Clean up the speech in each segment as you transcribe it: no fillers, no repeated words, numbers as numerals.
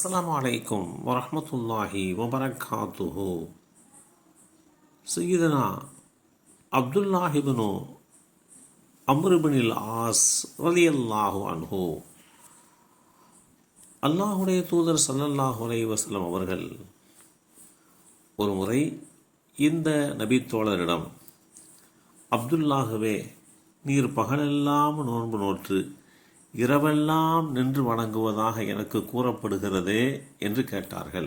அஸ்ஸலாமு அலைக்கும் வரஹ்மத்துல்லாஹி வபரகாத்துஹு. சையதுனா அப்துல்லாஹ் இப்னு அம்ர் இப்னுல் ஆஸ் ரலியல்லாஹு அன்ஹு, அல்லாஹுடைய தூதர் ஸல்லல்லாஹு அலைஹி வஸல்லம் அவர்கள் ஒரு முறை இந்த நபித்தோழரிடம், அப்துல்லாகவே, நீர் பகலெல்லாம் நோன்பு நோற்று இரவெல்லாம் நின்று வணங்குவதாக எனக்கு கூறப்படுகிறதே என்று கேட்டார்கள்.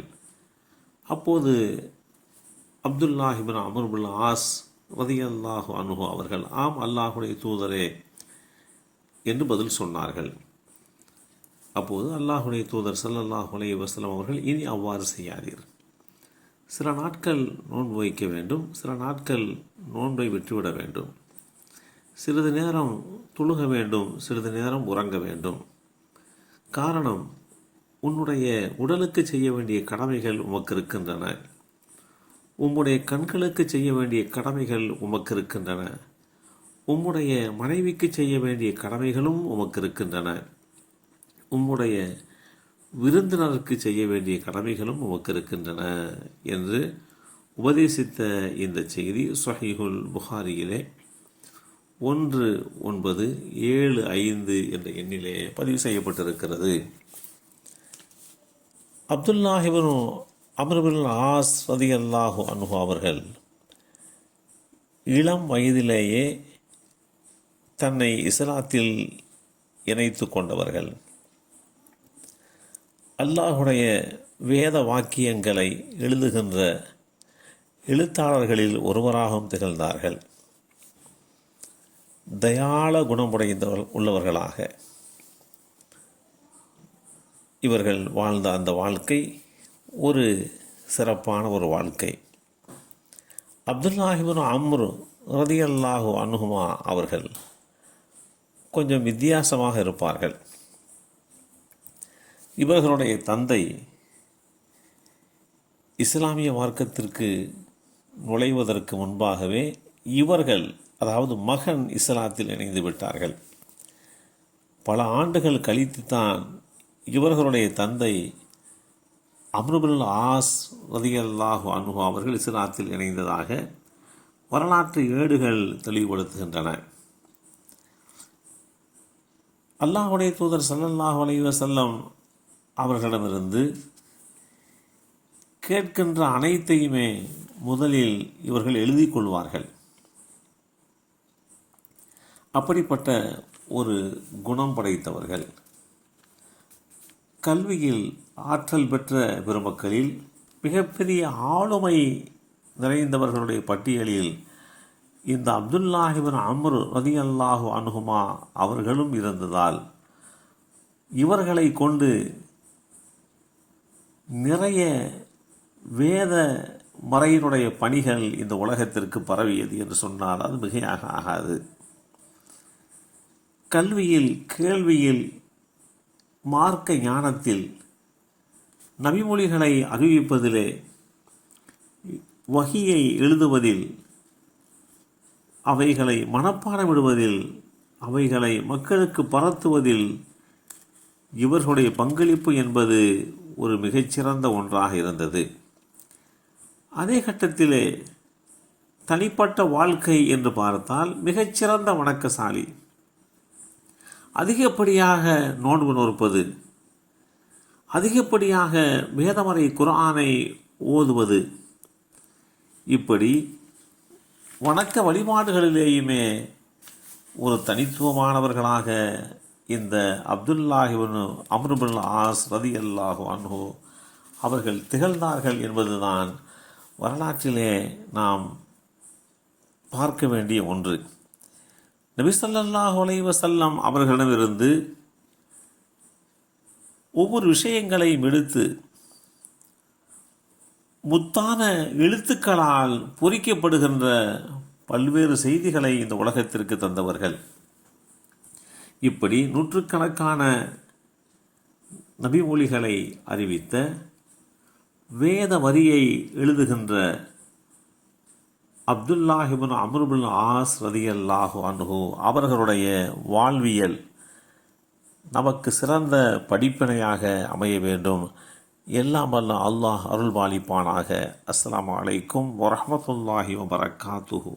அப்போது அப்துல்லாஹ் இப்னு அம்ர் இப்னுல் ஆஸ் ரலியல்லாஹு அன்ஹு அவர்கள், ஆம் அல்லாஹுடைய தூதரே என்று பதில் சொன்னார்கள். அப்போது அல்லாஹுடைய தூதர் ஸல்லல்லாஹு அலைஹி வஸல்லம் அவர்கள், இனி அவ்வாறு செய்யாதீர். சில நாட்கள் நோன்பு வைக்க வேண்டும், சில நாட்கள் நோன்பை விட்டுவிட வேண்டும். சிறிது நேரம் தொழுக வேண்டும், சிறிது நேரம் உறங்க வேண்டும். காரணம், உன்னுடைய உடலுக்கு செய்ய வேண்டிய கடமைகள் உமக்கு இருக்கின்றன, உம்முடைய கண்களுக்கு செய்ய வேண்டிய கடமைகள் உமக்கு இருக்கின்றன, உம்முடைய மனைவிக்கு செய்ய வேண்டிய கடமைகளும் உமக்கு இருக்கின்றன, உம்முடைய விருந்தினருக்கு செய்ய வேண்டிய கடமைகளும் உமக்கு இருக்கின்றன என்று உபதேசித்த இந்த செய்தி ஸஹீஹுல் புகாரியிலே 1975 என்ற எண்ணிலே பதிவு செய்யப்பட்டிருக்கிறது. அப்துல்லாஹ் இப்னு அம்ர் இப்னுல் ஆஸ் ரலியல்லாஹு அன்ஹு அவர்கள் இளம் வயதிலேயே தன்னை இஸ்லாத்தில் இணைத்து கொண்டவர்கள். அல்லாஹுடைய வேத வாக்கியங்களை எழுதுகின்ற எழுத்தாளர்களில் ஒருவராகவும் திகழ்ந்தார்கள். தயாள உள்ளவர்களாக இவர்கள் வாழ்ந்த அந்த வாழ்க்கை ஒரு சிறப்பான ஒரு வாழ்க்கை. அப்துல்லாஹ் இப்னு அம்ர் ரலியல்லாஹு அன்ஹுமா அவர்கள் கொஞ்சம் வித்தியாசமாக இருப்பார்கள். இவர்களுடைய தந்தை இஸ்லாமிய மார்க்கத்திற்கு நுழைவதற்கு முன்பாகவே இவர்கள், அதாவது மகன், இஸ்லாத்தில் இணைந்து விட்டார்கள். பல ஆண்டுகள் கழித்துத்தான் இவர்களுடைய தந்தை அம்ர் இப்னுல் ஆஸ் ரலியல்லாஹு அன்ஹு அவர்கள் இஸ்லாத்தில் இணைந்ததாக வரலாற்று ஏடுகள் தெளிவுபடுத்துகின்றன. அல்லாஹுடைய தூதர் ஸல்லல்லாஹு அலைஹி வஸல்லம் அவர்களிடமிருந்து கேட்கின்ற அனைத்தையுமே முதலில் இவர்கள் எழுதி கொள்வார்கள். அப்படிப்பட்ட ஒரு குணம் படைத்தவர்கள். கல்வியில் ஆற்றல் பெற்ற பெருமக்களில் மிகப்பெரிய ஆளுமை நிறைந்தவர்களுடைய பட்டியலில் இந்த அப்துல்லாஹ் இப்னு அம்ர் ரலியல்லாஹு அன்ஹுமா அவர்களும் இருந்ததால் இவர்களை கொண்டு நிறைய வேத மறையினுடைய பணிகள் இந்த உலகத்திற்கு பரவியது என்று சொன்னால் அது மிகையாக ஆகாது. கல்வியில், கேள்வியில், மார்க்க ஞானத்தில், நபிமொழிகளை அறிவிப்பதிலே, வஹியை எழுதுவதில், அவைகளை மனப்பாடமிடுவதில், அவைகளை மக்களுக்கு பரத்துவதில் இவர்களுடைய பங்களிப்பு என்பது ஒரு மிகச்சிறந்த ஒன்றாக இருந்தது. அதே கட்டத்திலே தனிப்பட்ட வாழ்க்கை என்று பார்த்தால் மிகச்சிறந்த வணக்கசாலி, அதிகப்படியாக நோன்பு நோற்பது, அதிகப்படியாக வேதமறை குர்ஆனை ஓதுவது, இப்படி வணக்க வழிபாடுகளிலேயுமே ஒரு தனித்துவமானவர்களாக இந்த அப்துல்லாஹ் இப்னு அம்ர் இப்னுல் ஆஸ் ரலியல்லாஹு அன்ஹு அவர்கள் திகழ்ந்தார்கள் என்பதுதான் வரலாற்றிலே நாம் பார்க்க வேண்டிய ஒன்று. நபி ஸல்லல்லாஹு அலைஹி வஸல்லம் அவர்களிடமிருந்து ஒவ்வொரு விஷயங்களையும் எடுத்து முத்தான எழுத்துக்களால் பொறிக்கப்படுகின்ற பல்வேறு செய்திகளை இந்த உலகத்திற்கு தந்தவர்கள். இப்படி நூற்றுக்கணக்கான நபிமொழிகளை அறிவித்த, வேத வரியை எழுதுகின்ற அப்துல்லாஹ் இப்னு அம்ர் இப்னுல் ஆஸ் ரலியல்லாஹு அன்ஹு அவர்களுடைய வாழ்வியல் நமக்கு சிறந்த படிப்பினையாக அமைய வேண்டும். எல்லாம் வல்ல அல்லாஹ் அருள்பாலிப்பானாக. அஸ்ஸலாமு அலைக்கும் வரஹ்மத்துல்லாஹி வபரகாத்துஹு.